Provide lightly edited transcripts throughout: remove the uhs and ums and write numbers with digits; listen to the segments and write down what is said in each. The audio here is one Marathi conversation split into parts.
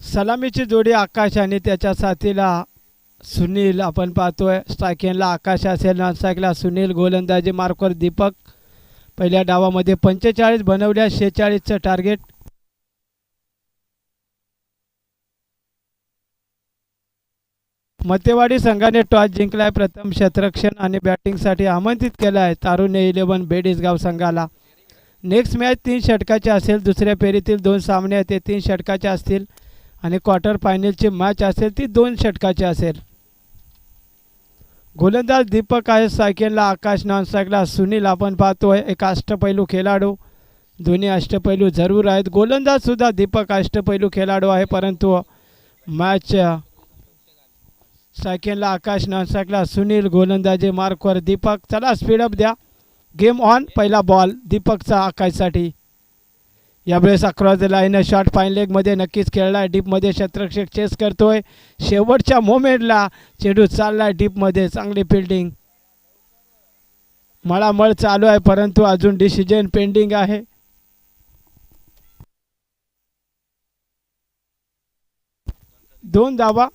सलामीची जोडी आकाश आणि त्याच्या साथीला सुनील आपण पाहतोय. स्ट्रायकिंगला आकाश असेल, नॉन स्ट्राईकला सुनील. गोलंदाजी मार्कवर दीपक. पहिल्या डावामध्ये 45 बनवल्या, 46चं टार्गेट. मतेवाडी संघाने टॉस जिंकलाय. प्रथम क्षेत्ररक्षण आणि बॅटिंगसाठी आमंत्रित केलं आहे तारुण्य 11 बेडीसगाव संघाला. नेक्स्ट मॅच 3 षटकाचे असेल. दुसऱ्या फेरीतील 2 सामने ते 3 षटकाचे असतील आणि क्वार्टर फायनलची मॅच असेल ती 2 षटकाची असेल. गोलंदाज दीपक आहे, सायकलला आकाश, नॉन स्ट्राईकला सुनील आपण पाहतोय. एक अष्टपैलू खेळाडू, दोन्ही अष्टपैलू जरूर आहेत. गोलंदाज सुद्धा दीपक अष्टपैलू खेळाडू आहे, परंतु मॅच सायकलला आकाश, नॉन स्ट्राईकला सुनील. गोलंदाजी मार्कवर दीपक. चला स्पीडअप द्या. Game on. पहिला बॉल दीपकचा आकाशसाठी. यावेळेस across the line shot fine लेगमध्ये नक्कीच खेळला. डीपमध्ये क्षेत्ररक्षक चेस करतोय. शेवटच्या मोमेंटला चेंडू चालला डीपमध्ये. चांगली फिल्डिंग. मळामळ चालू आहे, परंतु अजून डिसिजन पेंडिंग आहे. दोन धावा,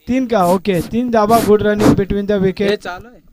3 का? ओके, 3 धावा. Good running between the wicket. चालू आहे.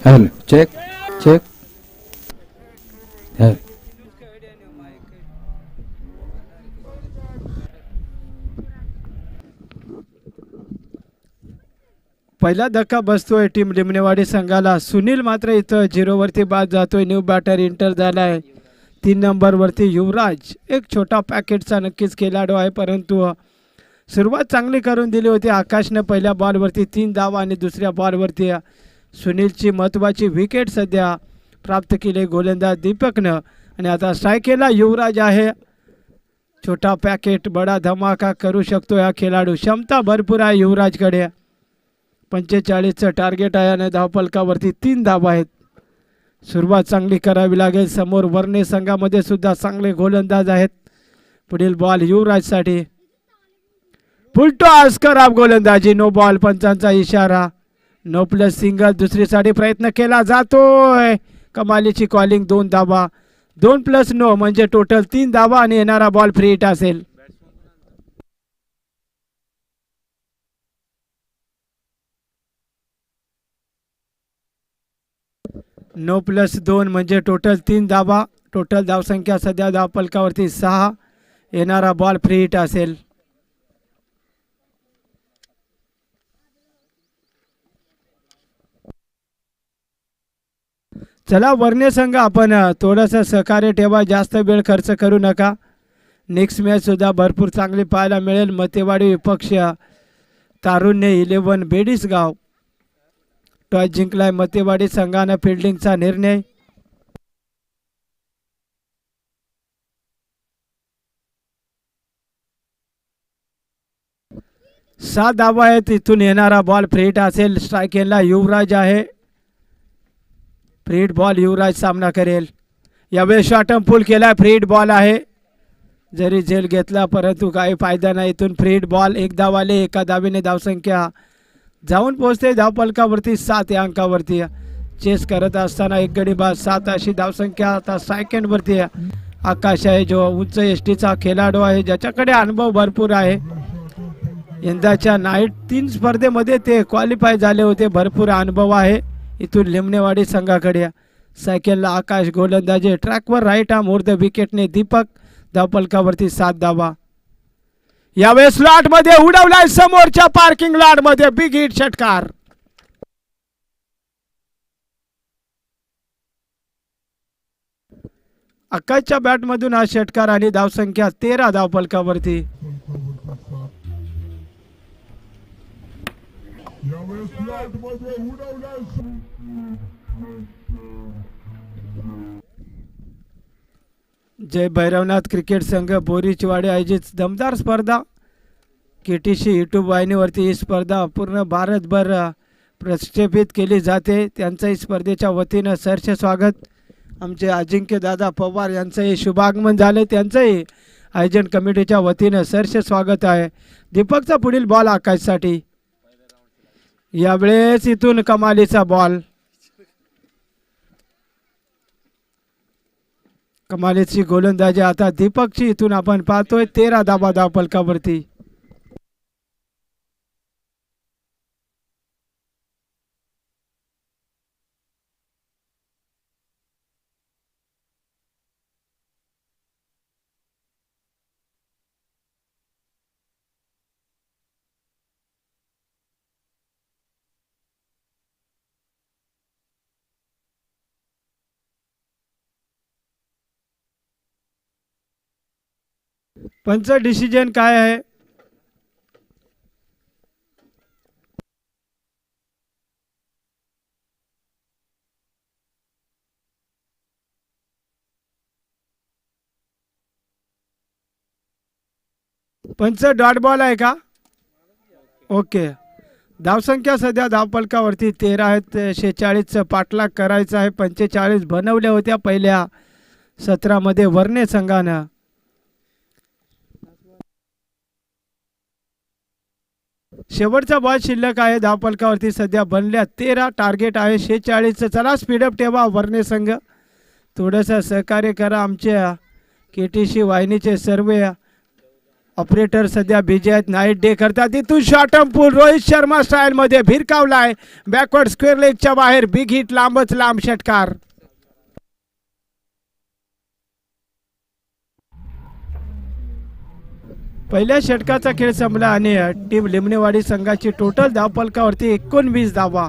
Hello check check. पहिला धक्का बसतोय टीम लिमणेवाडी संघाला. सुनील मात्र इथं 0वरती बाद जातोय. न्यू बॅटर इंटर झालाय. 3 नंबरवरती युवराज. एक छोटा पॅकेटचा नक्कीच खेळाडू आहे, परंतु सुरुवात चांगली करून दिली होती आकाशनं. पहिल्या बॉलवरती 3 धावा आणि दुसऱ्या बॉलवरती सुनीलची महत्त्वाची विकेट सध्या प्राप्त केली गोलंदाज दीपकनं. आणि आता स्ट्रायकेला युवराज आहे. छोटा पॅकेट बडा धमाका करू शकतो हा खेळाडू. क्षमता भरपूर आहे युवराजकडे. 45चं टार्गेट आहे आणि धावफलकावरती 3 धावा आहेत. सुरुवात चांगली करावी लागेल. समोर वर्णे संघामध्ये सुद्धा चांगले गोलंदाज आहेत. पुढील बॉल युवराजसाठी. फुलटॉस खराब गोलंदाजी. No ball. पंचांचा इशारा. No plus single. दुसरीसाठी प्रयत्न केला जातोय. कमालीची कॉलिंग. 2 धावा. 2 प्लस नो म्हणजे टोटल 3 धावा आणि येणारा बॉल फ्री हिट असेल. नो प्लस 2 म्हणजे टोटल 3 धावा. टोटल धावसंख्या सध्या धावफलकावरती 6. येणारा बॉल फ्री हिट असेल. चला वर्णे संघ, आपण थोडंसं सहकार्य ठेवा. जास्त वेळ खर्च करू नका. नेक्स्ट मॅच सुद्धा भरपूर चांगली पाहायला मिळेल. मतेवाडी विपक्ष तारुण्य 11 बेडीसगाव. टॉस जिंकलाय मतेवाडी संघानं. फिल्डिंगचा निर्णय. सात धावा आहेत. इथून येणारा बॉल फ्री हिट असेल. स्ट्रायकेला युवराज आहे. फ्री हिट बॉल युवराज सामना करेल. यावेळेस शॉट पूल केला. फ्री हिट बॉल आहे. जरी झेल घेतला परंतु काही फायदा नाही. इथून फ्री हिट बॉल. 1 धावाले. एका धावेने धावसंख्या जाऊन पोहोचते धावफलकावरती 7 या अंकावरती. चेस करत असताना एक गडी बाद 7 अशी धावसंख्या. आता सेकंडवरती आकाश आहे, जो उंच एसटीचा खेळाडू आहे, ज्याच्याकडे अनुभव भरपूर आहे. यंदाच्या नाईट 3 स्पर्धेमध्ये ते क्वालिफाय झाले होते. भरपूर अनुभव आहे इथून लिमणेवाडी संघाकडे. सायकलला आकाश. गोलंदाजी ट्रॅकवर राईट आर्म ऊर्ध्व विकेटने दीपक. धावफलकावरती 7 धावा. यावेळेस लॉट मध्ये उडवलाय. समोरच्या पार्किंग लॉट मध्ये बिग हिट षटकार. आकाशच्या बॅटमधून हा षटकार आणि धावसंख्या 13 धावफलकावरती. जय भैरवनाथ क्रिकेट संघ बोरीचवाडी आयोजित दमदार स्पर्धा KTC यूट्यूब वाहिनीवरती ही स्पर्धा पूर्ण भारतभर प्रक्षेपित केली जाते. त्यांच्याही स्पर्धेच्या वतीनं सहर्ष स्वागत. आमचे अजिंक्य दादा पवार यांचंही शुभागमन झाले. त्यांचंही आयोजन कमिटीच्या वतीनं सहर्ष स्वागत आहे. दीपकचा पुढील बॉल आकाशसाठी. यावेळेस इथून कमालीचा बॉल. कमालीची गोलंदाजी आता दीपकची इथून आपण पाहतोय. 13 धावा धावफलकावरती. पंच डिसिजन काय आहे? पंच डॉट बॉल आहे का? ओके. धावसंख्या सध्या धावफलकावरती 13 आहेत. 46चं पाठलाग करायचा आहे. 45 बनवल्या होत्या पहिल्या 17 मध्ये वर्णे संघानं. शेवटचा बॉल शिल्लक आहे. धावफलकावरती सध्या बनल्या 13. टार्गेट आहे 46चं. चला स्पीडअप ठेवा वर्णे संघ. थोडंसं सहकार्य करा. आमच्या KTC वाहिनीचे सर्व ऑपरेटर सध्या बिजी आहेत. नाईट डे करतात. इथून शॉर्ट पूल रोहित शर्मा स्टाईलमध्ये भिरकावलाय. बॅकवर्ड स्क्वेअर लेगच्या बाहेर. Big hit. लांबच लांब षटकार. पहिल्या षटकाचा खेळ संपला आणि टीम लिमणेवाडी संघाची टोटल धावफलकावरती 19 धावा.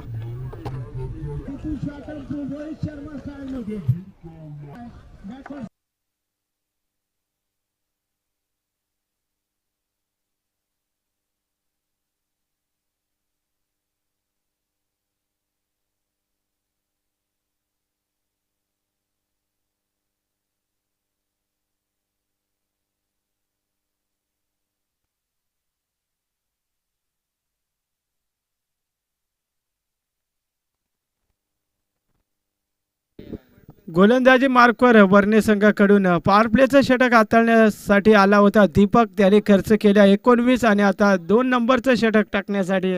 गोलंदाजी मार्कवर वर्णे संघाकडून पॉवर प्लेचं षटक हाताळण्यासाठी आला होता दीपक. त्याने खर्च केल्या 19 आणि आता 2 नंबरचं षटक टाकण्यासाठी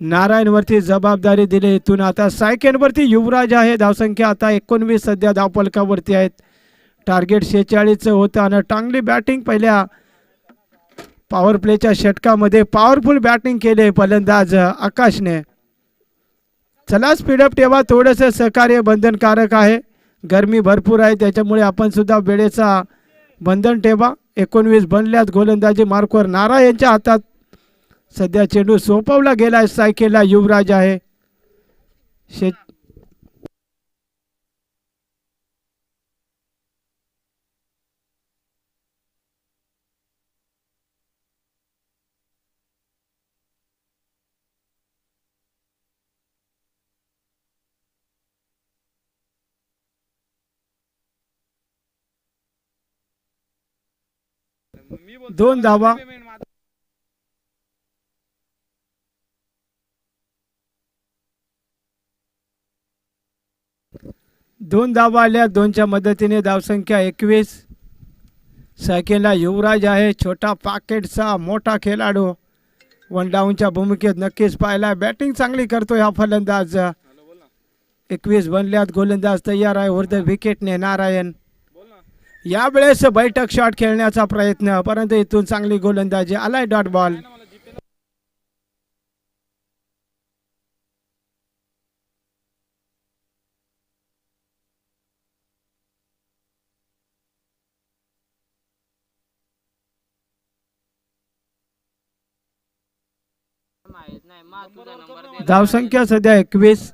नारायणवरती जबाबदारी दिली. इथून आता सायकेनवरती युवराज आहे. धावसंख्या आता 19 सध्या धावफलकावरती आहेत. टार्गेट 46चं होतं आणि चांगली बॅटिंग पहिल्या पॉवर प्लेच्या षटकामध्ये पॉवरफुल बॅटिंग केले फलंदाज आकाशने. चला स्पीडअप ठेवा. थोडंसं सहकार्य बंधनकारक आहे. गरमी भरपूर आहे त्याच्यामुळे आपण सुद्धा वेळेचा बंधन ठेवा. 19 बनल्यात. गोलंदाजी मार्कवर नारायणच्या हातात सध्या चेंडू सोपवला गेला. सायकेला युवराज आहे. दोन धावा. दोन धावा आल्या. 2च्या मदतीने धावसंख्या 21. सायकेला युवराज आहे. छोटा पॉकेटचा मोठा खेळाडू. 1 डाऊनच्या भूमिकेत नक्कीच पाहिला. बॅटिंग चांगली करतोय हा फलंदाज. 21 बनल्यात. गोलंदाज तयार आहे. वर विकेटने नारायण. यावेळेस बैठक शॉट खेळण्याचा प्रयत्न परंतु इथून चांगली गोलंदाजी. आलाय डॉट बॉल. धावसंख्या सध्या 21.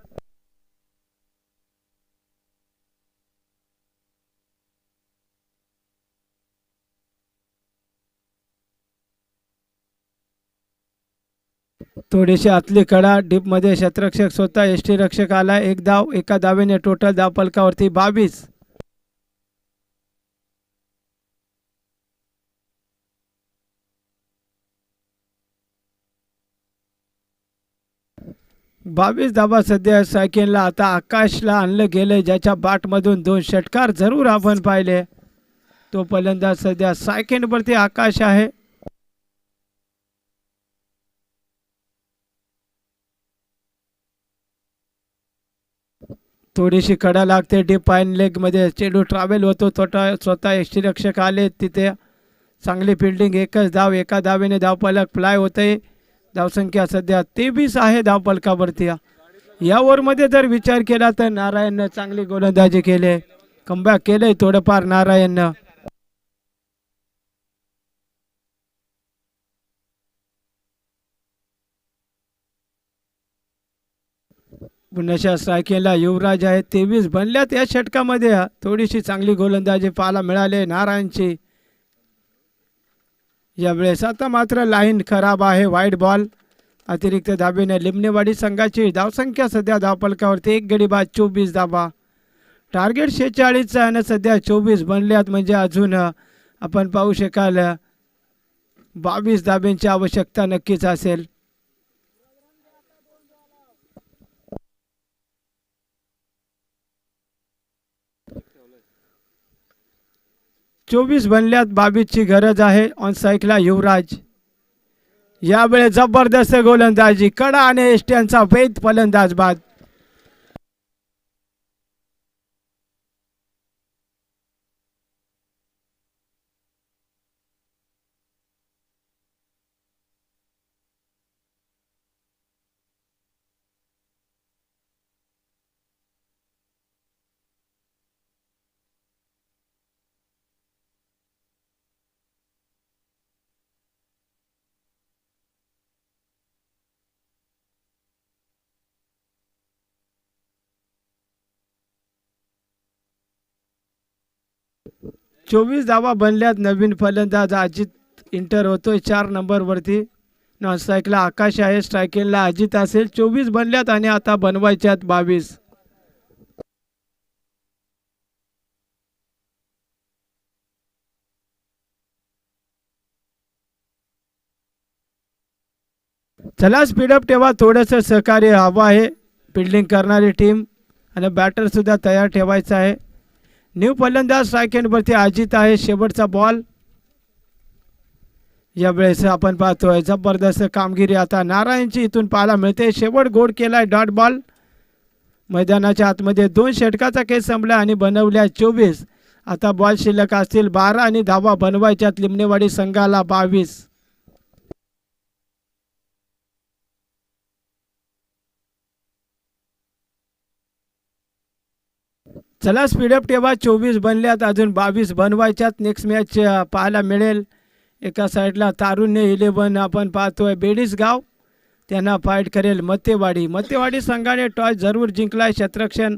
थोडीशी आतली कडा डीप मध्ये क्षेत्ररक्षक स्वतः यष्टीरक्षक आला. 1 धाव. एका धावेने टोटल धावफलकावरती 22. 22 धावा सध्या सेकंडला. आता आकाशला आणलं गेलं, ज्याच्या बॅटमधून 2 षटकार जरूर आपण पाहिले. तो फलंदाज सध्या सेकंडवरती आकाश आहे. थोडीशी कडा लागते डीप फाईन लेग मध्ये. चेंडू ट्रॅव्हल होतो. स्वतः यष्टीरक्षक आले तिथे. चांगली फिल्डिंग. एकच धाव, एका धावेने धावफलक फ्लाय होते. धावसंख्या सध्या 23 आहे धावफलकावरती. या ओव्हरमध्ये जर विचार केला तर नारायणनं चांगली गोलंदाजी केली. कमबॅक केलंय थोडंफार नारायणनं. पुन्हा स्ट्रायकिंगला युवराज आहे. 23 बनल्यात या षटकामध्ये. थोडीशी चांगली गोलंदाजी पाहायला मिळाली नारायणची यावेळेस. आता मात्र लाईन खराब आहे. वाईट बॉल. अतिरिक्त धाबेने लिमणेवाडी संघाची धावसंख्या सध्या धावफलकावरती 1 गडी बाद 24 धाबा. टार्गेट 46 आणि सध्या 24 बनल्यात. म्हणजे अजून आपण पाहू शकाल 22 धाब्यांची आवश्यकता नक्कीच असेल. चोवीस बनल्यात. 22ची गरज आहे. ऑन साईकला युवराज. यावेळेस जबरदस्त गोलंदाजी. कडा आणि एस्ट्यांचा वेध फलंदाज बाद. चोवीस धावा बनल्यात. नवीन फलंदाज अजित इंटर होतोय 4 नंबरवरती. नॉन स्ट्राईकला आकाश आहे. स्ट्रायकिंगला अजित असेल. 24 बनल्यात आणि आता बनवायच्यात 22. चला स्पीडअप ठेवा. थोडंसं सहकार्य हवं आहे. फिल्डिंग करणारी टीम आणि बॅटर सुद्धा तयार ठेवायचा आहे. न्यू फलंदाज स्ट्रायकिंगवरती अजित आहे. शेवटचा बॉल. यावेळेस आपण पाहतोय जबरदस्त कामगिरी आता नारायणची इथून पाहायला मिळते. शेवट गोड केलाय. Dot ball. मैदानाच्या आतमध्ये 2 षटकाचा केस संपला आणि बनवल्या 24. आता बॉल शिल्लक असतील 12 आणि धावा बनवायच्यात लिमणेवाडी संघाला 22. चला स्पीडअप ठेवा. 24 बनल्यात. अजून 22 बनवायच्यात. नेक्स्ट मॅच पाहायला मिळेल. एका साईडला तारुण्य 11 आपण पाहतोय बेडीसगाव. त्यांना फाईट करेल मत्तेवाडी. मत्तेवाडी संघाने टॉस जरूर जिंकलाय. क्षेत्ररक्षण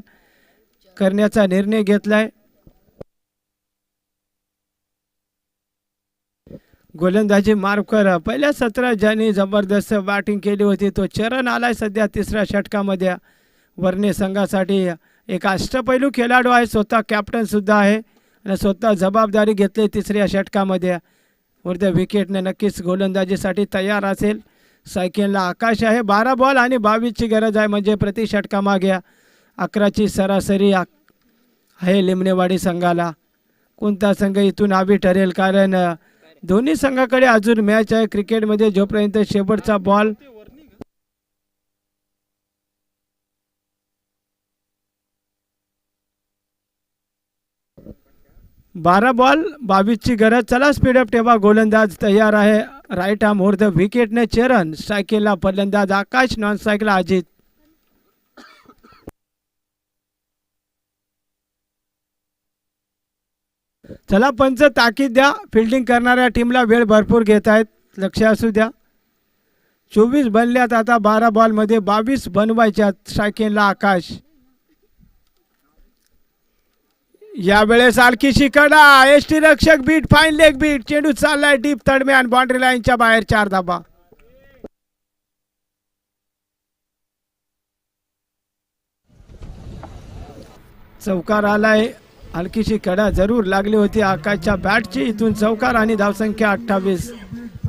करण्याचा निर्णय घेतलाय. गोलंदाजी मार्कर. पहिल्या 17 ज्यांनी जबरदस्त बॅटिंग केली होती तो चरण आलाय सध्या 3ऱ्या षटकामध्ये. वर्णे संघासाठी एक अष्टपैलू खेळाडू आहे. स्वतः कॅप्टन सुद्धा आहे आणि स्वतः जबाबदारी घेतली 3ऱ्या षटकामध्ये. वरच्या विकेटने नक्कीच गोलंदाजीसाठी तयार असेल. सायकलला आकाश आहे. 12 बॉल आणि 22ची गरज आहे. म्हणजे प्रति षटकामागे 11ची सरासरी आहे लिमणेवाडी संघाला. कोणता संघ इथून आवी ठरेल कारण दोन्ही संघाकडे अजून मॅच आहे क्रिकेटमध्ये. जोपर्यंत शेवटचा बॉल 12 बॉल 22ची गरज. चला स्पीडअप ठेवा. गोलंदाज तयार आहे. राईट आर्म ओव्हर द विकेटने चरण. स्ट्रायकिंगला फलंदाज आकाश. नॉन स्ट्राईकला अजित. चला पंच ताकीद द्या. फिल्डिंग करणाऱ्या टीमला वेळ भरपूर घेत आहेत. लक्ष असू द्या. 24 बनल्यात. आता 12 बॉलमध्ये 22 बनवायच्यात. स्ट्रायकिंगला आकाश. यावेळेस आणखीशी कडा. एसटी रक्षक बीट. Fine leg beat. चेंडू चाललाय डीप तडम्यान बाउंड्री लाईनच्या बाहेर. 4 धाबा. चौकार आलाय. हलकीशी कडा जरूर लागली होती आकाशच्या बॅटची. इथून चौकार आणि धावसंख्या 28.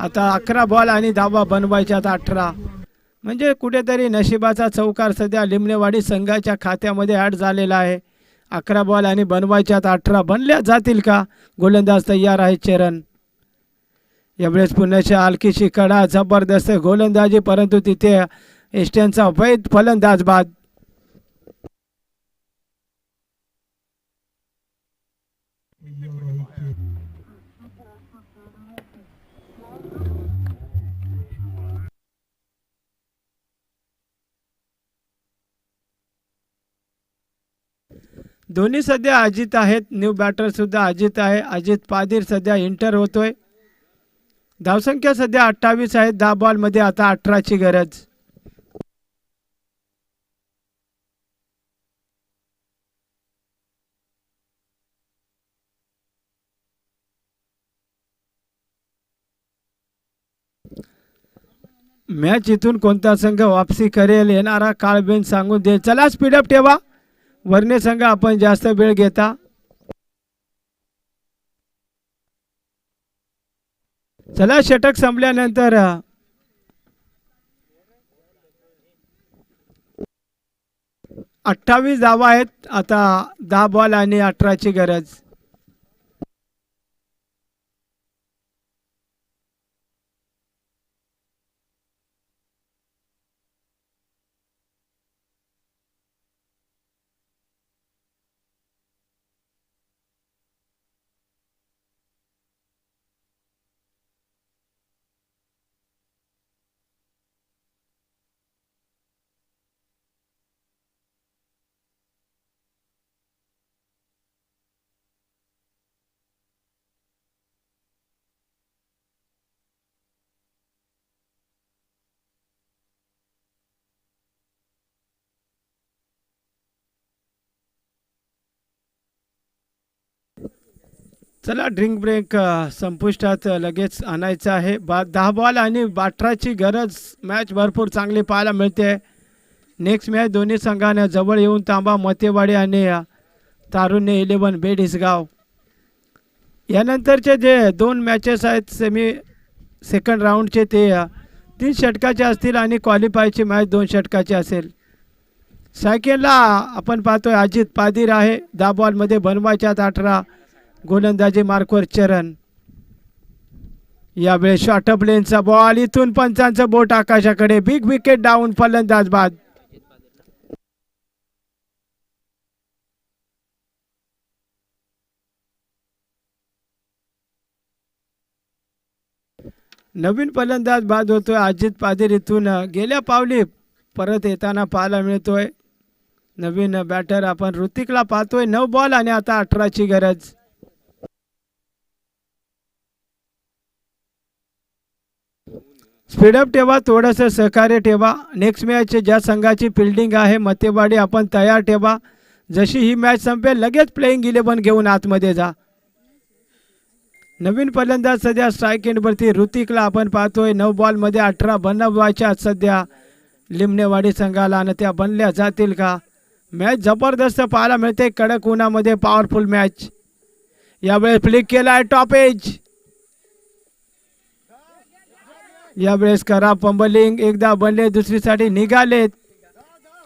आता 11 बॉल आणि धावा बनवायच्यात 18. म्हणजे कुठेतरी नशिबाचा चौकार सध्या लिमलेवाडी संघाच्या खात्यामध्ये ॲड झालेला आहे. 11 बॉल आणि बनवायच्यात 18. बनल्या जातील का? गोलंदाज तयार आहे चरण. यावेळेस पुण्याच्या हलकीची कडा, जबरदस्त गोलंदाजी, परंतु तिथे एस्टनचा वैध फलंदाज बाद. दोन्ही सध्या अजित आहेत. न्यू बॅटर सुद्धा अजित आहे. अजित पादीर सध्या इंटर होतोय. धावसंख्या सध्या 28 आहे. 10 बॉलमध्ये आता 18ची गरज. मॅच इथून कोणता संघ वापसी करेल येणारा काळबेन सांगून दे. चला स्पीडअप ठेवा. वर्णे संघ आपण जास्त वेळ घेता. चला षटक संपल्यानंतर 28 धावा आहेत. आता 10 बॉल आणि 18ची गरज. चला ड्रिंक ब्रेक संपुष्टात लगेच आणायचं आहे. 10 बॉल आणि 18ची गरज. मॅच भरपूर चांगली पाहायला मिळते. नेक्स्ट मॅच दोन्ही संघाने जवळ येऊन तांबा मतेवाडी आणि तारुण्य 11 बेडीसगाव. यानंतरचे जे 2 मॅचेस आहेत सेकंड राऊंडचे ते 3 षटकाचे असतील आणि क्वालिफायची मॅच 2 षटकाची असेल. सायकेलला आपण पाहतोय अजित पादीर आहे. 10 बॉलमध्ये बनवायच्यात 18. गोलंदाजी मार्कवर चरण. यावेळेस शॉर्ट अप लेनचा बॉल. इथून पंचांचं बोट आकाशाकडे. Big wicket down. फलंदाज बाद. नवीन फलंदाज बाद होतोय. अजित पादीर इथून गेल्या पावली परत येताना पाहायला मिळतोय. नवीन बॅटर आपण ऋतिकला पाहतोय. 9 बॉल आणि आता 18ची गरज. स्पीडअप ठेवा. थोडंसं सहकार्य ठेवा. नेक्स्ट मॅच ज्या संघाची फिल्डिंग आहे मतेवाडी आपण तयार ठेवा. जशी ही मॅच संपेल लगेच प्लेइंग 11 घेऊन आतमध्ये जा. नवीन फलंदाज सध्या स्ट्राईक एंडवरती ऋतिकला आपण पाहतोय. 9 बॉलमध्ये 18 बनवायच्या सध्या लिमनेवाडी संघाला आणि त्या बनल्या जातील का? मॅच जबरदस्त पाहायला मिळते. कडक उन्हामध्ये पॉवरफुल मॅच. यावेळेस फ्लिक केला आहे टॉप एज. यावेळेस करा पंबलिंग. एकदा बनले, दुसरीसाठी निघालेत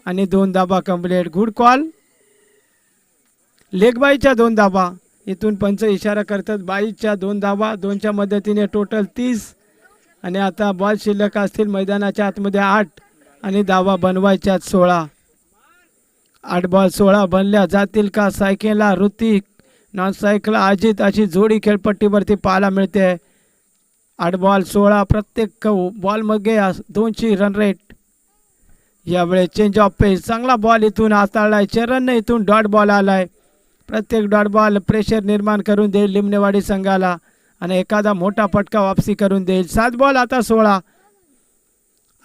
आणि 2 धाबा कंप्लीट. Good call. लेग बाईच्या 2 धाबा. इथून पंच इशारा करतात बाईच्या 2 धाबा. 2च्या मदतीने टोटल 30 आणि आता बॉल शिल्लक असतील मैदानाच्या आतमध्ये 8 आणि धावा बनवायच्या 16. 8 बॉल 16 बनल्या जातील का? सायकेलला ऋतिक, नॉन सायकलला अजित अशी जोडी खेळपट्टीवरती पाहायला मिळते. 8 बॉल 16. प्रत्येक बॉलमध्ये 2ची रन रेट. यावेळेस चेंज ऑफ पेस. चांगला बॉल इथून हाताळलाय चरणने. इथून डॉट बॉल आलाय. प्रत्येक डॉट बॉल प्रेशर निर्माण करून देईल लिमनेवाडी संघाला आणि एखादा मोठा फटका वापसी करून देईल. 7 बॉल आता 16.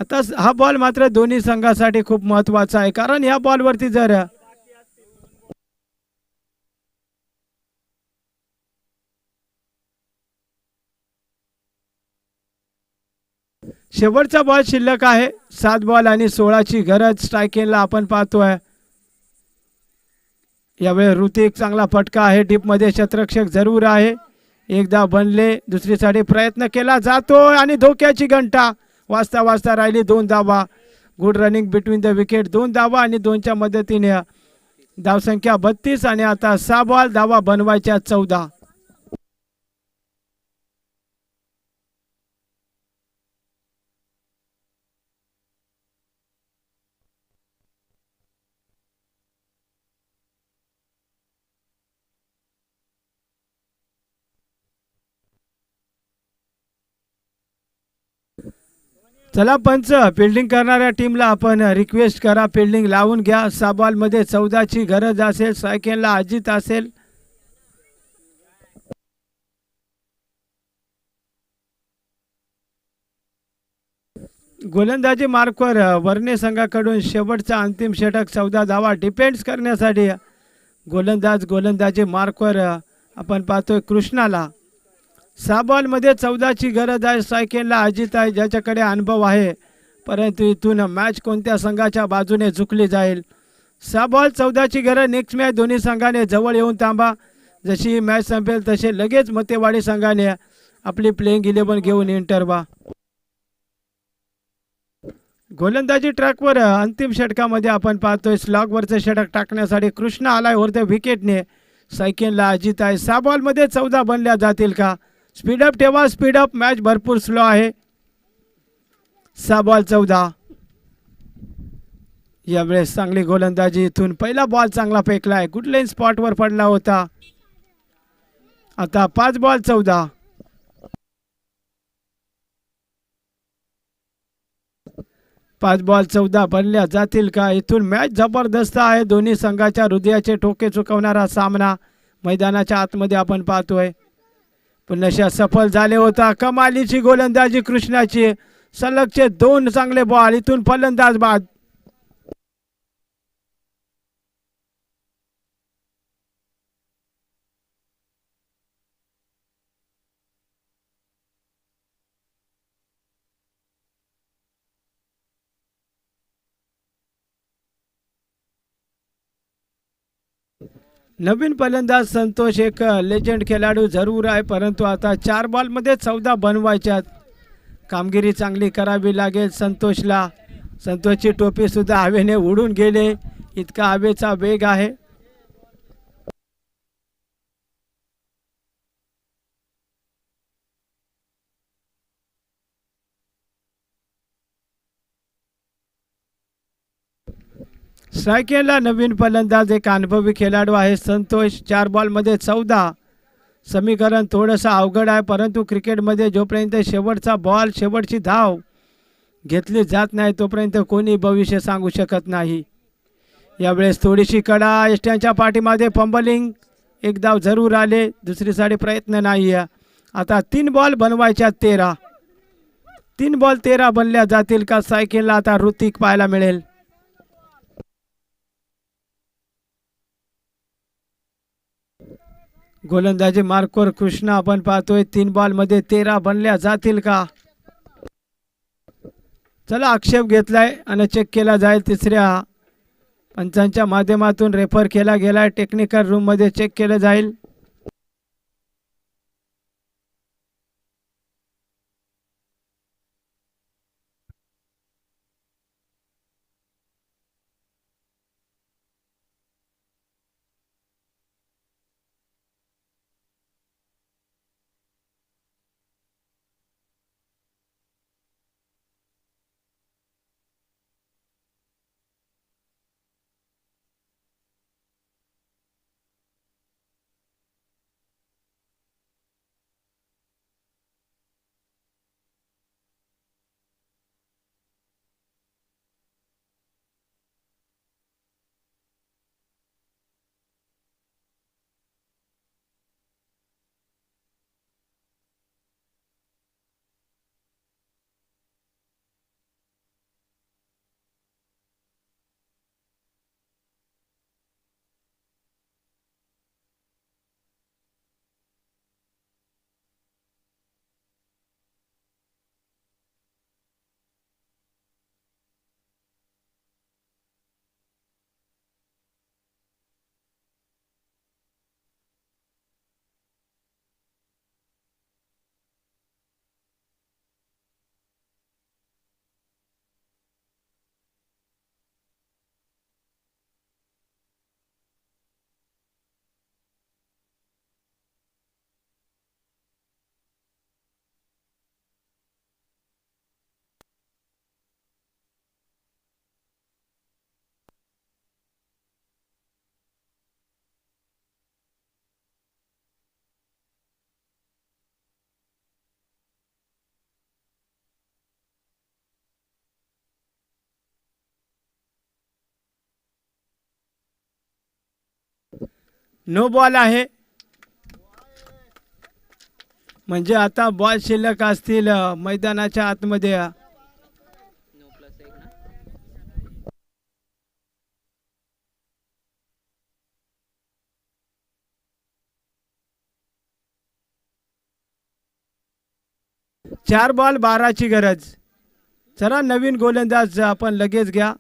आता हा बॉल मात्र दोन्ही संघासाठी खूप महत्त्वाचा आहे, कारण या बॉलवरती जर शेवटचा बॉल शिल्लक आहे. 7 बॉल आणि 16ची गरज. स्ट्रायकिंगला आपण पाहतोय यावेळी ऋतिक. चांगला फटका आहे. डीपमध्ये क्षेत्ररक्षक जरूर आहे. एकदा बनले, दुसरीसाठी प्रयत्न केला जातो आणि धोक्याची घंटा वाजता वाजता राहिली. 2 धावा. Good running between the wicket. 2 धावा आणि 2च्या मदतीने धावसंख्या 32 आणि आता 6 बॉल धावा बनवायच्या 14. चला पंच, फिल्डिंग करणाऱ्या टीमला आपण रिक्वेस्ट करा, फिल्डिंग लावून घ्या. 6 बॉलमध्ये 14ची गरज असेल. सायकेलला अजित असेल. गोलंदाजी मार्कवर वर्णे संघाकडून शेवटचा अंतिम षटक 14 धावा डिफेन्स करण्यासाठी गोलंदाजी मार्कवर आपण पाहतोय कृष्णाला. 6 बॉलमध्ये 14ची गरज आहे. सायकेलला अजित आहे, ज्याच्याकडे अनुभव आहे, परंतु इथून मॅच कोणत्या संघाच्या बाजूने झुकली जाईल. 6 बॉल 14ची गरज. नेक्स्ट मॅच दोन्ही संघाने जवळ येऊन थांबा. जशी ही मॅच संपेल तसे लगेच मतेवाडी संघाने आपली प्लेइंग 11 घेऊन एंटर व्हा. गोलंदाजी ट्रॅकवर अंतिम षटकामध्ये आपण पाहतोय स्लॉगवरचं षटक टाकण्यासाठी कृष्णा आलाय वर विकेटने. सायकेलला अजित आहे. 6 बॉलमध्ये 14 बनल्या जातील का? स्पीडअप ठेवा, स्पीडअप. मॅच भरपूर स्लो आहे. 6 बॉल 14. यावेळेस चांगली गोलंदाजी. इथून पहिला बॉल चांगला फेकलाय. गुड लाईन स्पॉटवर पडला होता. आता 5 बॉल 14. 5 बॉल 14 बनल्या जातील का? इथून मॅच जबरदस्त आहे. दोन्ही संघाच्या हृदयाचे ठोके चुकवणारा सामना मैदानाच्या आतमध्ये आपण पाहतोय. पुन्हा सफल झाले होता. कमालीची गोलंदाजी कृष्णाची. सलगचे 2 चांगले बॉल. इथून फलंदाज बाद. नवीन फलंदाज संतोष एक लेजंड खेळाडू जरूर आहे, परंतु आता 4 बॉलमध्ये 14 बनवायच्यात. कामगिरी चांगली करावी लागेल संतोषला. संतोषची टोपीसुद्धा हवेने उडून गेले. इतका हवेचा वेग आहे. सायकेलला नवीन फलंदाज एक अनुभवी खेळाडू आहे संतोष. 4 बॉलमध्ये 14. समीकरण थोडंसं अवघड आहे, परंतु क्रिकेटमध्ये जोपर्यंत शेवटचा बॉल शेवटची धाव घेतली जात नाही तोपर्यंत कोणी भविष्य सांगू शकत नाही. यावेळेस थोडीशी कडा. एष्ट्यांच्या पाठीमध्ये फंबलिंग. 1 धाव जरूर आले. दुसरीसाठी प्रयत्न नाही आहे. आता 3 बॉल बनवायच्या 13. 3 बॉल 13 बनल्या जातील का? सायकेलला आता ऋतिक पाहायला मिळेल. गोलंदाजी मार्कवर कृष्णा आपण पाहतोय. 3 बॉलमध्ये 13 बनल्या जातील का? चला, आक्षेप घेतलाय आणि चेक केला जाईल. तिसऱ्या पंचांच्या माध्यमातून रेफर केला गेलाय. टेक्निकल रूममध्ये चेक केलं जाईल. नो बॉल आहे. म्हणजे आता बॉल शिल्लक असतील मैदानाच्या आतमध्ये. चार बॉल 12ची गरज. चला नवीन गोलंदाज आपण लगेच घ्या.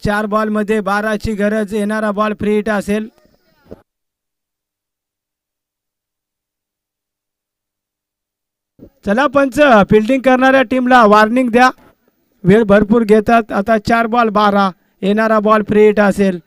4 बॉलमध्ये 12ची गरज. येणारा बॉल फ्री हिट असेल. चला पंच, फिल्डिंग करणाऱ्या टीमला वॉर्निंग द्या. वेळ भरपूर घेतात. आता 4 बॉल 12. येणारा बॉल फ्री हिट असेल.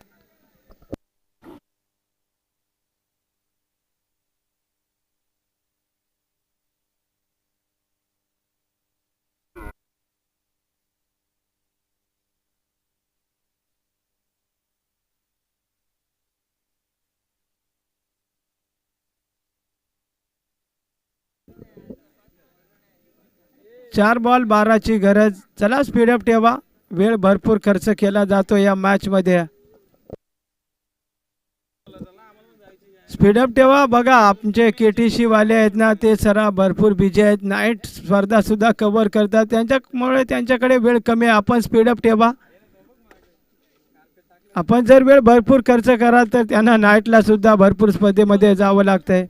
चार बॉल 12ची गरज. चला स्पीडअप ठेवा. वेळ भरपूर खर्च केला जातो या मॅच मध्ये. स्पीडअप ठेवा. बघा आमचे KTC वाले आहेत ना, ते सरा भरपूर बिझी आहेत. नाईट स्पर्धा सुद्धा कव्हर करतात. त्यांच्यामुळे त्यांच्याकडे वेळ कमी आहे. आपण स्पीडअप ठेवा. आपण जर वेळ भरपूर खर्च कराल तर त्यांना नाईटला सुद्धा भरपूर स्पर्धेमध्ये जावं लागतंय.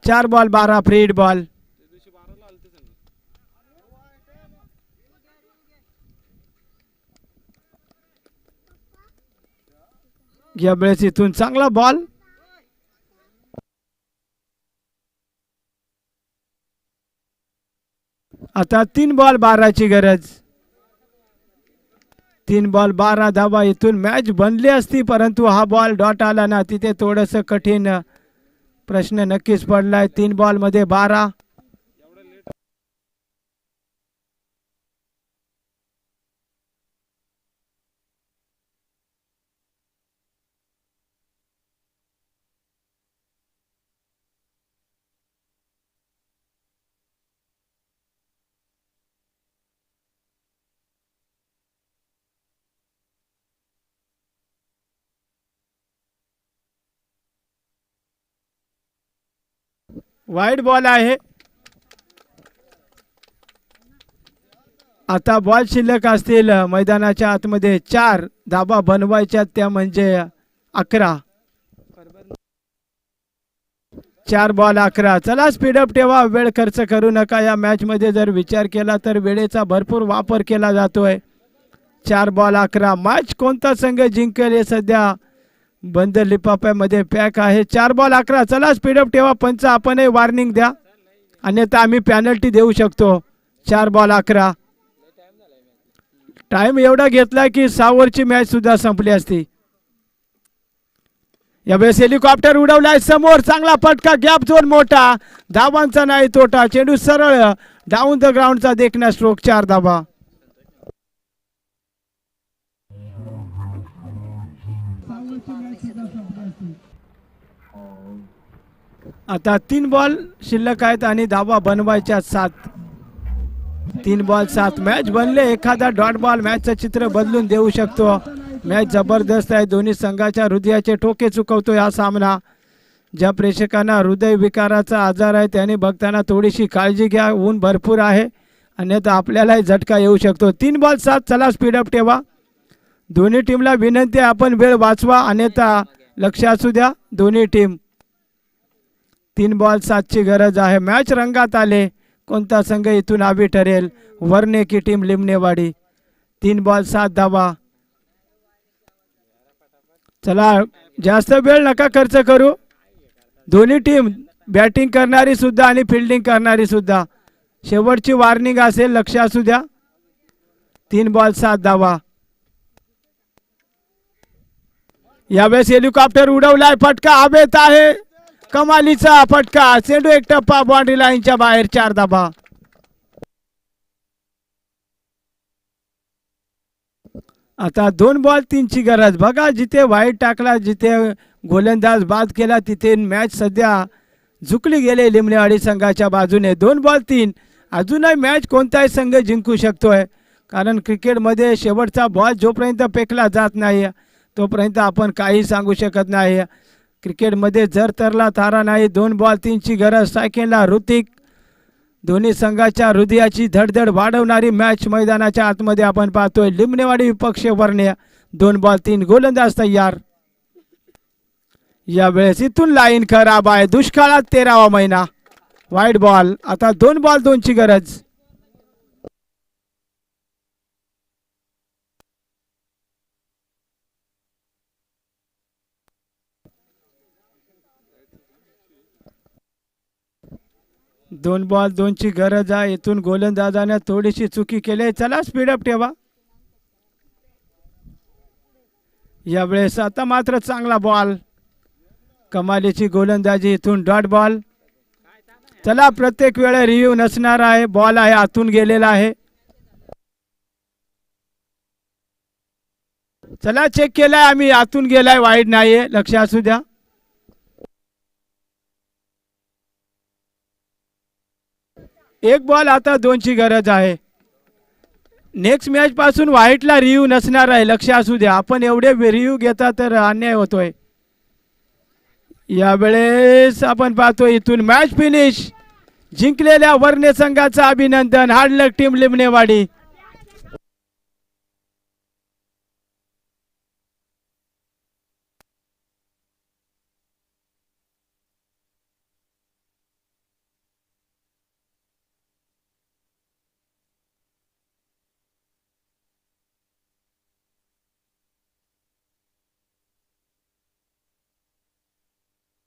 चार बॉल 12 फ्री हिट बॉल. या वेळेस इथून चांगला बॉल. आता 3 बॉल 12ची गरज. 3 बॉल 12 धावा. इथून मॅच बनली असती, परंतु हा बॉल डॉट आला ना, तिथे थोडंसं कठीण प्रश्न नक्कीच पडलाय. 3 बॉल मध्ये 12. वाईड बॉल आहे. आता बॉल शिल्लक असतील मैदानाच्या आतमध्ये 4 धाबा बनवायच्या, त्या म्हणजे 11. 4 बॉल 11. चला स्पीडअप ठेवा. वेळ खर्च करू नका. या मॅच मध्ये जर विचार केला तर वेळेचा भरपूर वापर केला जातोय. 4 बॉल 11. मॅच कोणता संघ जिंकेल हे सध्या बंद लिफाफ्यामध्ये पॅक आहे. 4 बॉल 11. चला स्पीडअप ठेवा. पंच आपणही वॉर्निंग द्या, अन्यथा आम्ही पेनल्टी देऊ शकतो. 4 बॉल 11. टाइम एवढा घेतला की 6 ओव्हरची मॅच सुद्धा संपली असती. यावेळेस हेलिकॉप्टर उडवलाय समोर. चांगला फटका. गॅप झोन मोठा. धावांचा नाही तोटा. चेंडू सरळ डाऊन द ग्राउंडचा देखणा स्ट्रोक. 4 धावा. आता 3 बॉल शिल्लक आहेत आणि धावा बनवायच्या 7. 3 बॉल 7. मॅच बनले. एखादा डॉट बॉल मॅचचं चित्र बदलून देऊ शकतो. मॅच जबरदस्त आहे. दोन्ही संघाच्या हृदयाचे ठोके चुकवतो हा सामना. ज्या प्रेक्षकांना हृदय विकाराचा आजार आहे त्यांनी बघताना थोडीशी काळजी घ्या. ऊन भरपूर आहे, अन्यथा आपल्यालाही झटका येऊ शकतो. 3 बॉल 7. चला स्पीडअप ठेवा. दोन्ही टीमला विनंती आहे आपण वेळ वाचवा, अन्यथा लक्ष असू द्या दोन्ही टीम. 3 बॉल 7ची गरज आहे. मॅच रंगात आले. कोणता संघ इथून आवी ठरेल? वर्णे की टीम लिमणेवाडी. 3 बॉल 7 धावा. चला जास्त वेळ नका खर्च करू. दोन्ही टीम बॅटिंग करणारी सुद्धा आणि फिल्डिंग करणारी सुद्धा. शेवटची वॉर्निंग असेल, लक्ष असू द्या. 3 बॉल 7 धावा. यावेळेस हेलिकॉप्टर उडवलाय. फटका हवेत आहे. कमालीचा फटका. चेंडू एक टप्पा बाउंड्री लाईनच्या बाहेर. 4 धावा. आता 2 बॉल 3ची गरज. बघा जिथे वाईट टाकला, जिथे गोलंदाज बाद केला, तिथे मॅच सध्या झुकली गेले लिमणेवाडी संघाच्या बाजूने 2-3. अजूनही मॅच कोणताही संघ जिंकू शकतोय, कारण क्रिकेटमध्ये शेवटचा बॉल जोपर्यंत फेकला जात नाही तोपर्यंत आपण काही सांगू शकत नाही. क्रिकेटमध्ये जर तरला तारा नाही. 2-3ची गरज. स्ट्रायकिंगला ऋतिक. दोन्ही संघाच्या हृदयाची धडधड वाढवणारी मॅच मैदानाच्या आतमध्ये आपण पाहतोय. लिमणेवाडी विपक्ष वर्ण्य. 2-3 गोलंदाज तयार. यावेळेस इथून लाईन खराब आहे. दुष्काळात 13वा महिना. Wide ball. आता 2-2ची गरज. दोन बॉल 2ची गरज आहे. इथून गोलंदाजाने थोडीशी चुकी केली. चला स्पीडअप ठेवा. यावेळेस आता मात्र चांगला बॉल. कमालीची गोलंदाजी. इथून डॉट बॉल. चला प्रत्येक वेळे रिव्ह्यू नसणार आहे. बॉल आहे आतून गेलेला आहे. चला चेक केलाय आम्ही. आतून गेलाय. वाईड नाहीये. लक्ष असू द्या. एक बॉल. आता 2ची गरज आहे. नेक्स्ट मॅच पासून व्हाईटला रिव्ह्यू नसणार आहे. लक्ष असू द्या. आपण एवढे रिव्ह्यू घेता तर अन्याय होतोय. यावेळेस आपण पाहतो इथून मॅच फिनिश. जिंकलेल्या वर्णे संघाचं अभिनंदन. हार्ड लक टीम लिमणेवाडी.